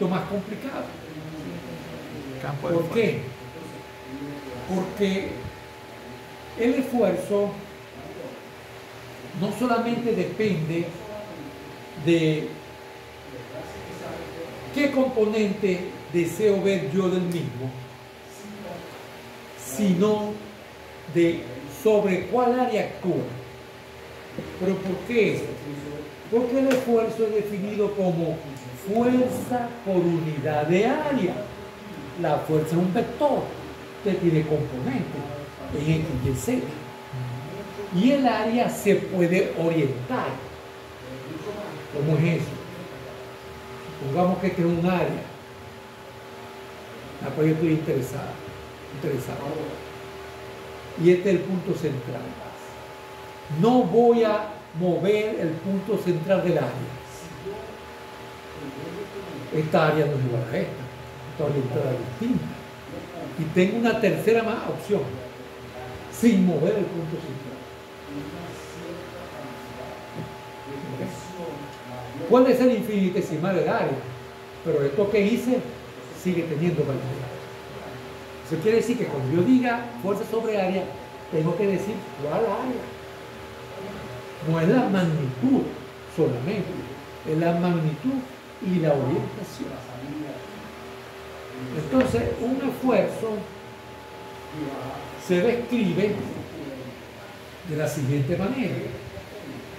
más complicado. Campo de ¿Por fuerza. qué? Porque el esfuerzo no solamente depende de qué componente deseo ver yo del mismo, sino de sobre cuál área actúa. ¿Pero por qué eso? Porque el esfuerzo es definido como fuerza por unidad de área. La fuerza es un vector que tiene componentes en X y Z. Y el área se puede orientar. ¿Cómo es eso? Pongamos que este es un área. La cual yo estoy interesado. Y este es el punto central. No voy a mover el punto central del área. Esta área no es igual a esta. Está orientada distinta. Y tengo una tercera más opción, sin mover el punto central. Puede ser infinitesimal el área, pero esto que hice sigue teniendo validez. Eso quiere decir que cuando yo diga fuerza sobre área, tengo que decir cuál área. No es la magnitud solamente, es la magnitud y la orientación. Entonces, un esfuerzo se describe de la siguiente manera.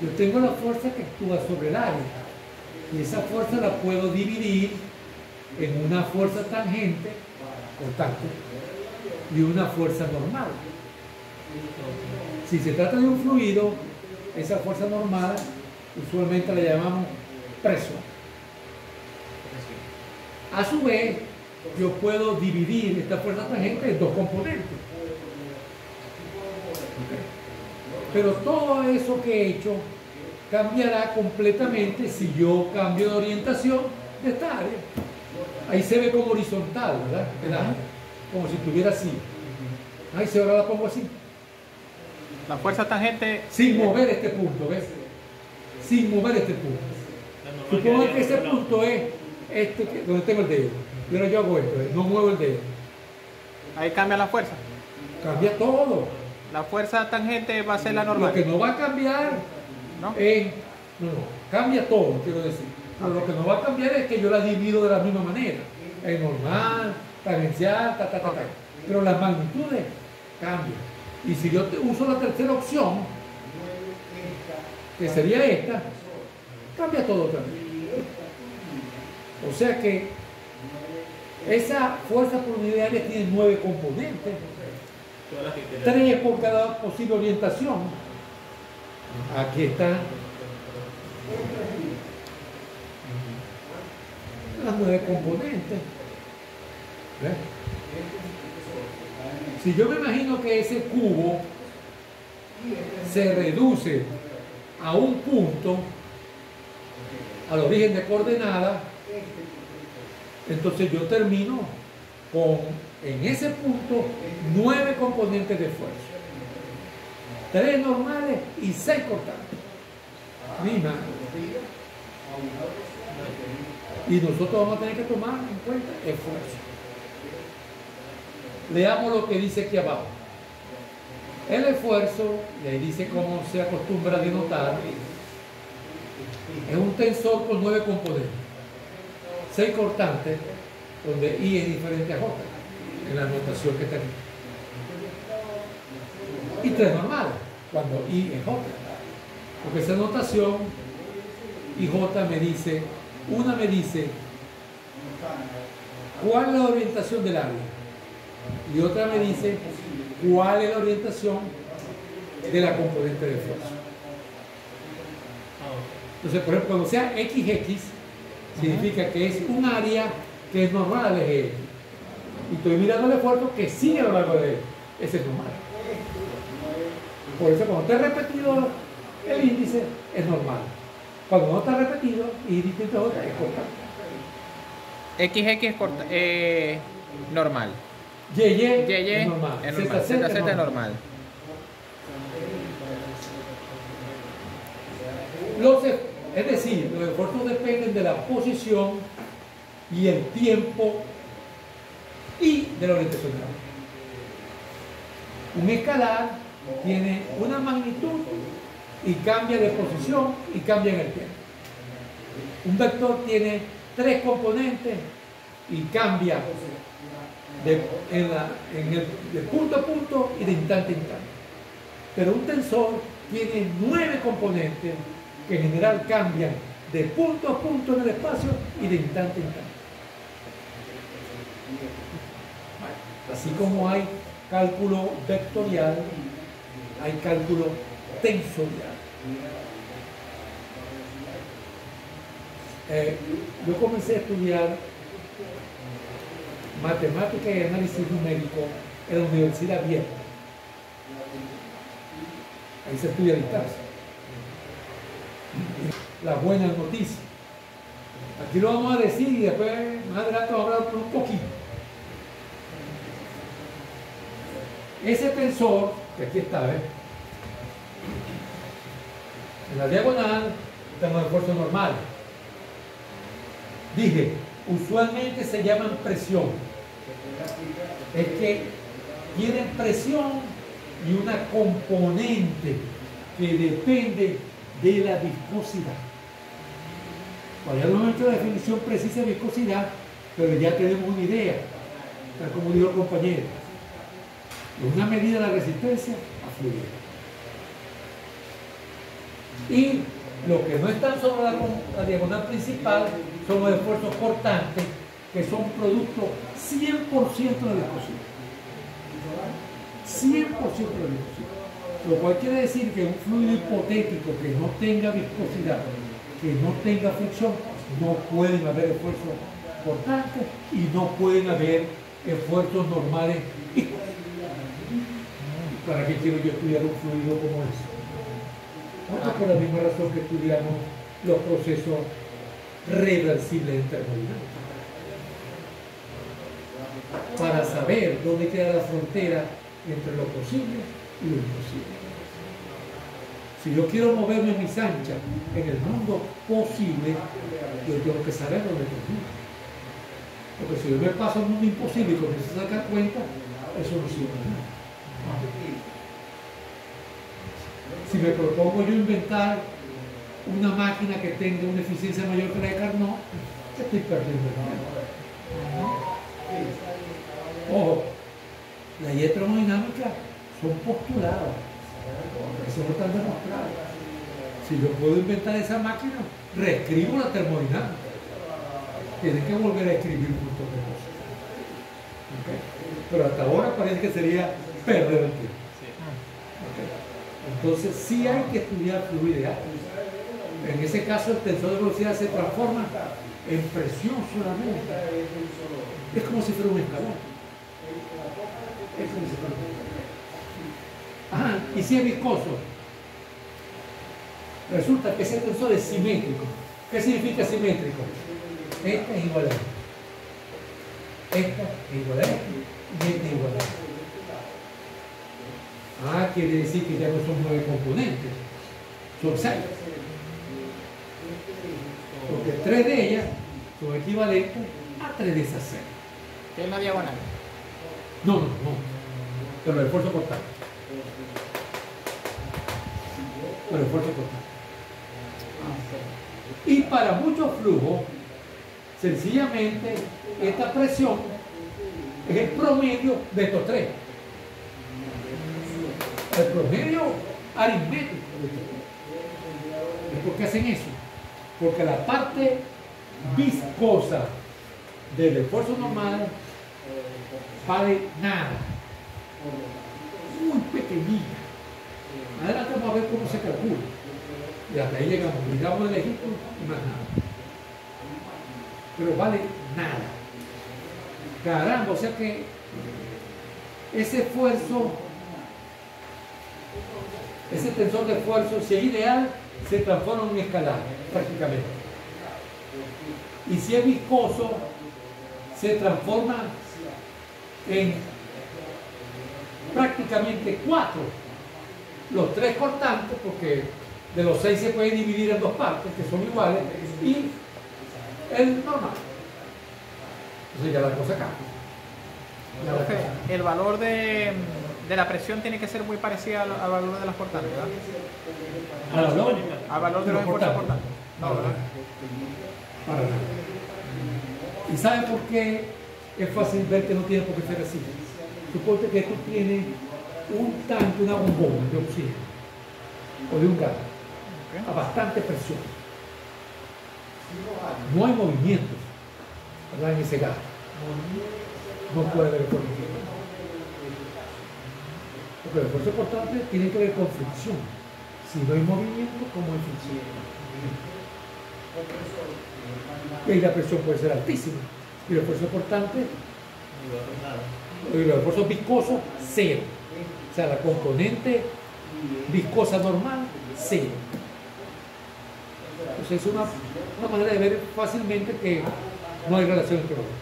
Yo tengo la fuerza que actúa sobre el área y esa fuerza la puedo dividir en una fuerza tangente, constante, y una fuerza normal. Si se trata de un fluido, esa fuerza normal usualmente la llamamos presión. A su vez, yo puedo dividir esta fuerza tangente en dos componentes. Pero todo eso que he hecho cambiará completamente si yo cambio de orientación de esta área. Ahí se ve como horizontal, ¿verdad? El área, como si estuviera así. Ahí se ahora la pongo así. La fuerza tangente. Sin mover este punto, ¿ves? Sin mover este punto. Supongo que ese punto es este, donde tengo el dedo. Pero yo hago esto, no muevo el dedo. Ahí cambia la fuerza. Cambia todo. La fuerza tangente va a ser la Lo normal. que no va a cambiar ¿No? es... No, cambia todo, quiero decir. Pero lo que no va a cambiar es que yo la divido de la misma manera. Es normal, tangencial, Pero las magnitudes cambian. Y si yo uso la tercera opción, que sería esta, cambia todo otra vez. O sea que esa fuerza por unidad de área tiene 9 componentes, 3 por cada posible orientación. Aquí están las 9 componentes. ¿Ves? Si yo me imagino que ese cubo se reduce a un punto, al origen de coordenadas, entonces yo termino con, en ese punto, 9 componentes de esfuerzo. 3 normales y 6 cortantes. Ni más. Y nosotros vamos a tener que tomar en cuenta esfuerzo. Leamos lo que dice aquí abajo. El esfuerzo, y ahí dice cómo se acostumbra a denotar, es un tensor con 9 componentes. 6 cortantes, donde I es diferente a J, en la notación que está aquí. Y 3 normales, cuando I es J. Porque esa notación, I J me dice, una me dice cuál es la orientación del área. Y otra me dice cuál es la orientación de la componente de esfuerzo. Entonces, por ejemplo, cuando sea XX, significa que es un área que es normal al eje X. Y estoy mirando el esfuerzo que sigue a lo largo de él. Ese es normal. Por eso, cuando está repetido el índice, es normal. Cuando no está repetido y distinto a otra, es cortante. XX es normal. YY es normal. normal. ZZ es normal. Es decir, los esfuerzos dependen de la posición y el tiempo y de la orientación. Un escalar tiene una magnitud y cambia de posición y cambia en el tiempo. Un vector tiene 3 componentes y cambia de punto a punto y de instante a instante. Pero un tensor tiene 9 componentes que en general cambian de punto a punto en el espacio y de instante a instante. Así como hay cálculo vectorial, hay cálculo tensorial. Yo comencé a estudiar matemática y análisis numérico en la Universidad Abierta. Ahí se estudia a distancia. La buena noticia. Aquí lo vamos a decir y después más adelante vamos a hablar un poquito. Ese tensor, que aquí está, ¿ves? En la diagonal tenemos el esfuerzo normal. Dije, usualmente se llaman presión. Es que tienen presión y una componente que depende de la viscosidad. Todavía no hemos hecho la definición precisa de viscosidad, pero ya tenemos una idea, tal como dijo el compañero. Es una medida de la resistencia a fluir. Y lo que no están sobre la diagonal principal son los esfuerzos cortantes, que son producto 100% de viscosidad. 100% de viscosidad. Lo cual quiere decir que un fluido hipotético que no tenga viscosidad, que no tenga fricción, no pueden haber esfuerzos cortantes y no pueden haber esfuerzos normales. ¿Para qué quiero yo estudiar un fluido como ese? Bueno, por la misma razón que estudiamos los procesos reversibles en termodinámica. Para saber dónde queda la frontera entre lo posible y lo imposible. Si yo quiero moverme en mis anchas en el mundo posible, yo tengo que saber dónde termina. Porque si yo me paso al mundo imposible y comienzo a sacar cuenta, eso no sirve de nada. Si me propongo yo inventar una máquina que tenga una eficiencia mayor que la de Carnot, estoy perdiendo el tiempo. Ojo, las leyes termodinámicas son postuladas, eso no está demostrado. Si yo puedo inventar esa máquina, reescribo la termodinámica. Tienen que volver a escribir un montón de cosas. ¿Okay? Pero hasta ahora parece que sería perder el tiempo. ¿Okay? Entonces sí hay que estudiar fluidez. En ese caso el tensor de velocidad se transforma en presión solamente. Es como si fuera un escalón. Es como si fuera un escalón. Ajá, y si es viscoso, resulta que ese tensor es simétrico. ¿Qué significa simétrico? Esta es igual a esta. Esta es igual a esta y esta es igual a esta. Ah, quiere decir que ya no son 9 componentes, son 6. Porque 3 de ellas son equivalentes a 3 de esas 6. ¿Qué es la diagonal? No. Pero el esfuerzo cortante. Pero el esfuerzo cortante. Y para muchos flujos, sencillamente, esta presión es el promedio de estos 3. El promedio aritmético. ¿Y por qué hacen eso? Porque la parte viscosa del esfuerzo normal vale nada. Muy pequeñita. Adelante vamos a ver cómo se calcula. Y hasta ahí llegamos. Llegamos del Egipto y más nada. Pero vale nada. Caramba, o sea que ese esfuerzo, ese tensor de esfuerzo, si es ideal, se transforma en un escalar, prácticamente. Y si es viscoso, se transforma en prácticamente 4. Los 3 cortantes, porque de los 6 se puede dividir en 2 partes, que son iguales, y el normal. Entonces ya la cosa cambia. Ya la Profe, cosa cambia. el valor de la presión tiene que ser muy parecido al valor de las portantes, ¿verdad? Al valor, Al valor de los esfuerzos portantes. No, Para ¿verdad? nada. Para nada. ¿Y sabe por qué es fácil ver que no tiene por qué ser así? Suponte que tú tienes un tanque, una bombona de oxígeno o de un gas a bastante presión. No hay movimientos, ¿verdad? En ese gas. No puede haber esfuerzo. Porque el esfuerzo portante tiene que ver con fricción. Si no hay movimiento, ¿cómo hay fricción? Y ahí la presión puede ser altísima. Y el esfuerzo portante, y el esfuerzo viscoso, cero. O sea, la componente viscosa normal, cero. Entonces es una manera de ver fácilmente que no hay relación entre los dos.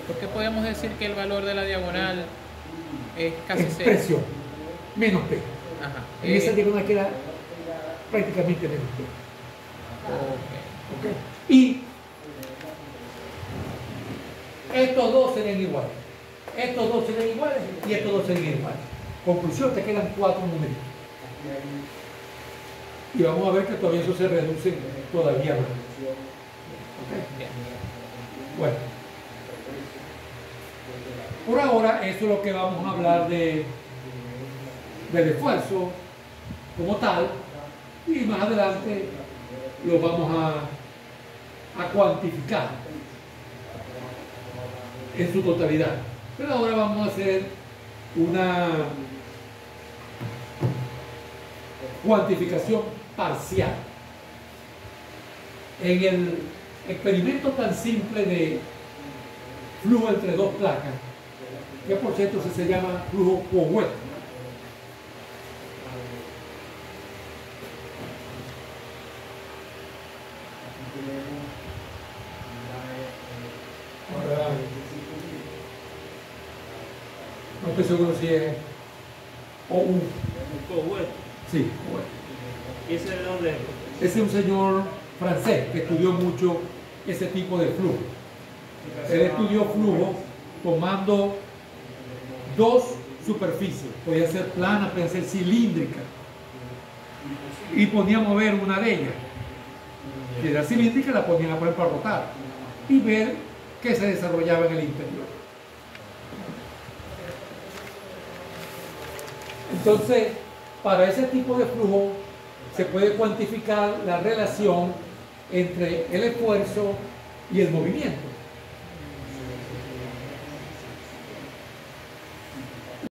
¿Por qué podemos decir que el valor de la diagonal es casi Es cero? presión, menos P. Ajá. En esa diagonal queda prácticamente menos P. Ok. ¿Ok? Y estos dos serían iguales. Estos dos serían iguales y estos dos serían iguales. Conclusión, te quedan 4 numeritos. Y vamos a ver que todavía eso se reduce todavía más. ¿Ok? Bien. Bueno. Por ahora, eso es lo que vamos a hablar del esfuerzo como tal. Y más adelante lo vamos a cuantificar en su totalidad. Pero ahora vamos a hacer una cuantificación parcial. En el experimento tan simple de flujo entre dos placas, que por cierto se llama flujo Powell. Ahora, no estoy seguro si es OU. Powell. Sí, Powell. ¿Y ese de dónde es? Ese es un señor francés que estudió mucho ese tipo de flujo. Él estudió flujo tomando dos superficies, podía ser plana, podía ser cilíndrica, y ponía a mover una de ellas. Si era cilíndrica, la ponían a poner para rotar y ver qué se desarrollaba en el interior. Entonces, para ese tipo de flujo se puede cuantificar la relación entre el esfuerzo y el movimiento.